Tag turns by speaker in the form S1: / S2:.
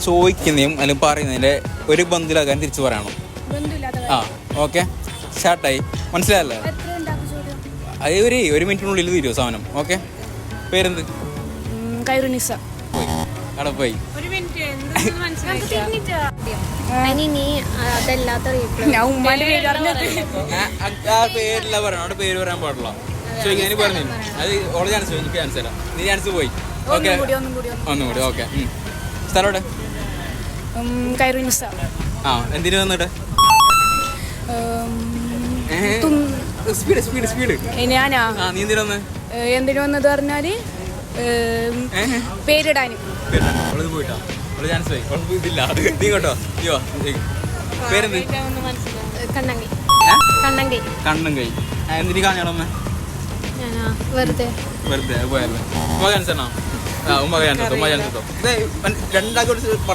S1: ചോദിക്കുന്നതും അല്ലെങ്കിൽ പറയുന്നതിൻ്റെ ഒരു ബന്ധുലാകാൻ തിരിച്ചു പറയണം. ആ ഓക്കെ, സ്റ്റാർട്ടായി. മനസ്സിലായല്ലേ? അത് ഒരു മിനിറ്റിനുള്ളിൽ തീരുമോ സാധനം? ഓക്കെ. പേരെന്ത്? അവിടെ പോയി. ആ പേരില്ല പറയണം, അവിടെ പേര് പറയാൻ പാടില്ല. ചോദിക്കാൻ പറഞ്ഞു അത് ഓളെ ചാൻസ്, എനിക്ക് ചാൻസ് തരാം. നീ ചാൻസ് പോയി. ഓക്കെ, ഒന്നുകൂടി. ഓക്കെ. സ്ഥലം എവിടെ? ആ, എന്തിനു വന്നിട്ട്?
S2: ഞാനാ
S1: നീ എന്തിനു വന്ന്?
S2: എന്തിനു വന്നത് പറഞ്ഞാല് പേരിടാനും.
S1: പോയിട്ടാ ചാൻസ് പോയി. ഇതില്ല, നീ കേട്ടോ. നീ പേരെന്ത്? കണ്ണങ്കൈ. എന്തിനു കാണണം?
S2: വെറുതെ
S1: പോയല്ലേ? ഉമ്മ ചാൻസ് ആണോ? ഉമ്മ ചാൻസ്. രണ്ടാൾക്ക്